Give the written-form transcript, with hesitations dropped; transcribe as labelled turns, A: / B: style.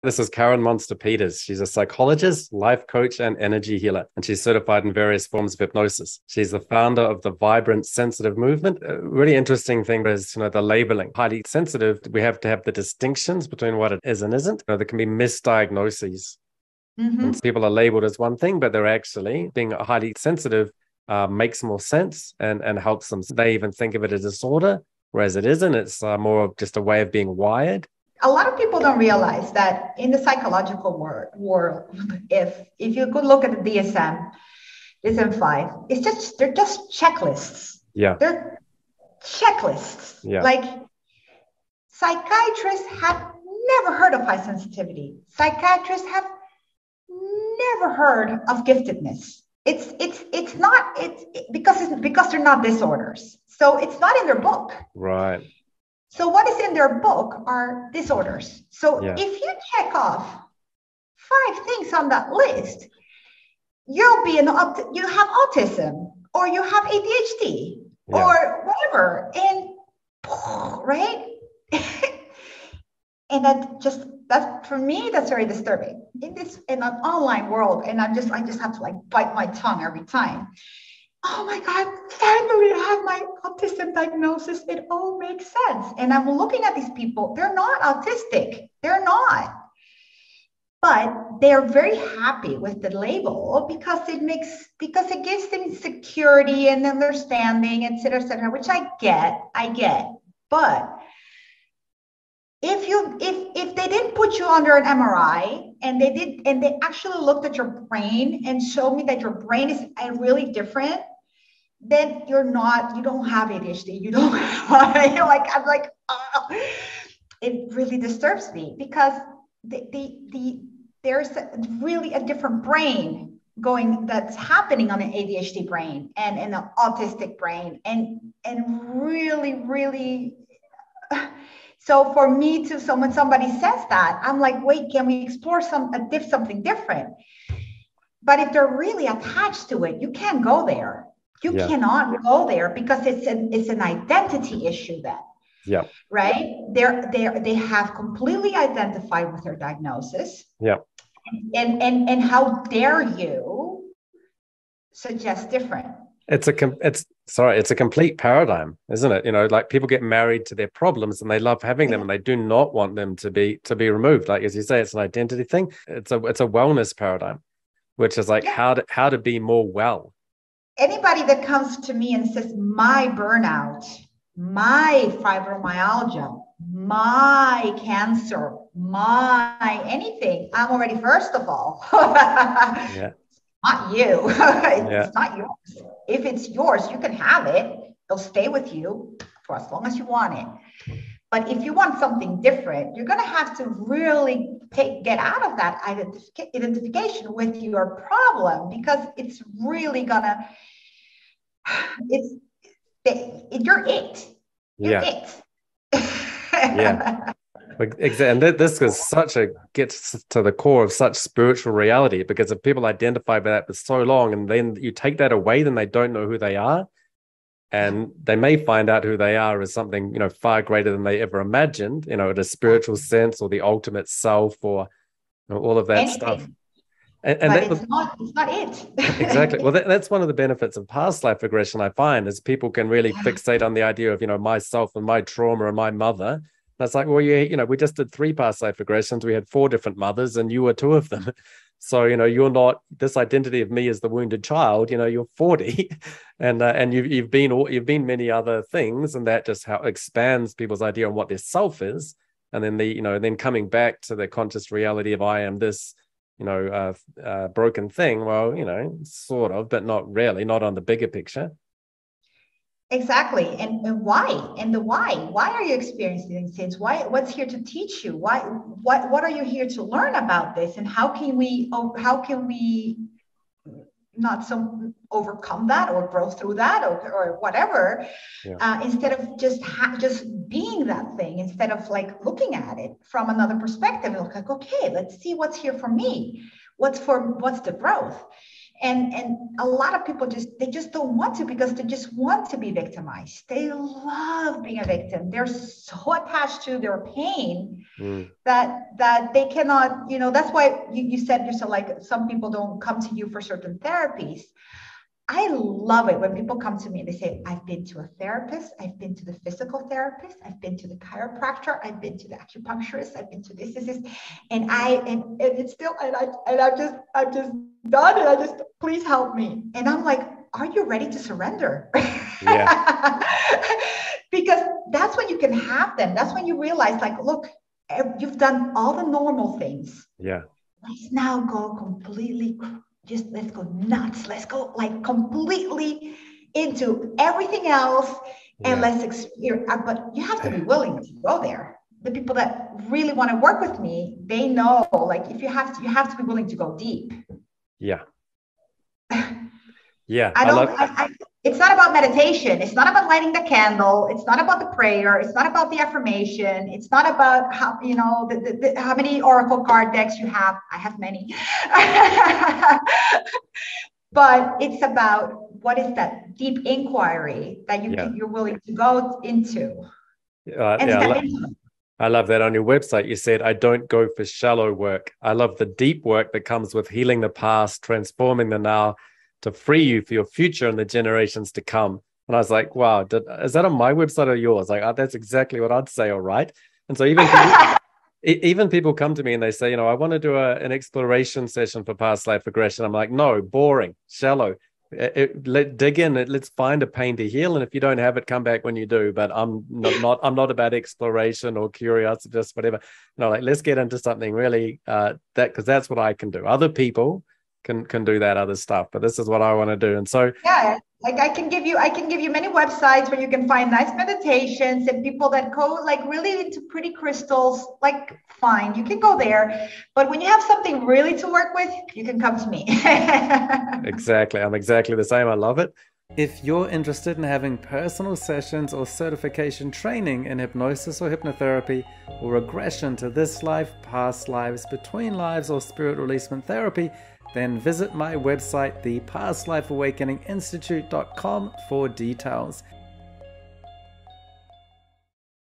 A: This is Karin Monster-Peters. She's a psychologist, life coach, and energy healer, and she's certified in various forms of hypnosis. She's the founder of the Vibrant Sensitive Movement. A really interesting thing is, the labeling. Highly sensitive, we have to have the distinctions between what it is and isn't. There can be misdiagnoses. And people are labeled as one thing, but they're actually being highly sensitive makes more sense and helps them. They even think of it as a disorder, whereas it isn't. It's more of just a way of being wired.
B: A lot of people don't realize that in the psychological world, if you could look at the DSM-5, they're just checklists.
A: Yeah.
B: They're checklists.
A: Yeah.
B: Like psychiatrists have never heard of high sensitivity. Psychiatrists have never heard of giftedness. It's not because they're not disorders. So it's not in their book.
A: Right.
B: So what is in their book are disorders. So if you check off 5 things on that list, you'll be you have autism or you have ADHD or whatever, and right. And that for me, that's very disturbing in an online world. And I just have to like bite my tongue every time. Oh my God, finally I have my autism diagnosis. It all makes sense. And I'm looking at these people, they're not autistic. They're not. But they're very happy with the label because it gives them security and understanding, et cetera, which I get. But if they didn't put you under an MRI and they actually looked at your brain and showed me that your brain is really different, then you don't have ADHD. You don't I'm like, it really disturbs me because there's really a different brain that's happening on an ADHD brain and an autistic brain and really, really. So for me when somebody says that, I'm like, wait, can we explore something different? But if they're really attached to it, you can't go there. You cannot go there because it's an identity issue then.
A: Yeah.
B: Right? They have completely identified with their diagnosis.
A: Yeah.
B: And how dare you suggest different?
A: It's a complete paradigm, isn't it? Like people get married to their problems and they love having them and they do not want them to be removed. Like, as you say, it's an identity thing. It's a wellness paradigm, which is like how to be more well.
B: Anybody that comes to me and says, my burnout, my fibromyalgia, my cancer, my anything, I'm already, first of all, not you. It's not yours. If it's yours, you can have it. It'll stay with you for as long as you want it. But if you want something different, you're going to have to really get out of that identification with your problem, because it's really gonna. You're it. You're it.
A: Yeah. And this is gets to the core of such spiritual reality, because if people identify with that for so long and then you take that away, then they don't know who they are, and they may find out who they are as something far greater than they ever imagined, in a spiritual sense, or the ultimate self, or all of that stuff.
B: But it's not it.
A: Exactly. Well, that's one of the benefits of past life regression, I find, is people can really fixate on the idea of myself and my trauma and my mother. That's like, well, we just did 3 past life regressions. We had 4 different mothers, and you were 2 of them. So, you're not this identity of me as the wounded child. You're 40, and you've been many other things, and that just how expands people's idea on what their self is, and then then coming back to the conscious reality of I am this, broken thing. Well, sort of, but not really, not on the bigger picture.
B: Exactly. And why? And the why are you experiencing these things? What's here to teach you? What are you here to learn about this? And how can we not overcome that or grow through that or whatever, instead of just being that thing, instead of like looking at it from another perspective and like, okay, let's see what's here for me. What's the growth? And a lot of people they just don't want to, because they just want to be victimized. They love being a victim. They're so attached to their pain that they cannot, that's why you said yourself, like, some people don't come to you for certain therapies. I love it when people come to me and they say, I've been to a therapist, I've been to the physical therapist, I've been to the chiropractor, I've been to the acupuncturist, I've been to this, and it's still, and I'm just done, and I just, please help me. And I'm like, are you ready to surrender?
A: Yeah.
B: Because that's when you can have them. That's when you realize, like, look, you've done all the normal things.
A: Yeah.
B: Let's now go completely, let's go nuts. Let's go like completely into everything else, and let's experience. But you have to be willing to go there. The people that really want to work with me, they know, like, if you have to be willing to go deep.
A: Yeah. Yeah.
B: It's not about meditation. It's not about lighting the candle. It's not about the prayer. It's not about the affirmation. It's not about how, how many oracle card decks you have. I have many. But it's about what is that deep inquiry that you're willing to go into.
A: I love that on your website. You said, I don't go for shallow work. I love the deep work that comes with healing the past, transforming the now, to free you for your future and the generations to come. And I was like, wow, is that on my website or yours? Like, that's exactly what I'd say. All right. And so even people come to me and they say, I want to do an exploration session for past life regression. I'm like, no, boring, shallow. Dig in. Let's find a pain to heal. And if you don't have it, come back when you do. But I'm not about exploration or curiosity, just whatever. Like, let's get into something really because that's what I can do. Other people can do that other stuff, but this is what I want to do. And so
B: like I can give you many websites where you can find nice meditations, and people that go like really into pretty crystals, like, fine, you can go there. But when you have something really to work with, you can come to me.
A: Exactly. I'm exactly the same. I love it. If you're interested in having personal sessions or certification training in hypnosis or hypnotherapy, or regression to this life, past lives, between lives, or spirit releasement therapy, then visit my website, thepastlifeawakeninginstitute.com, for details.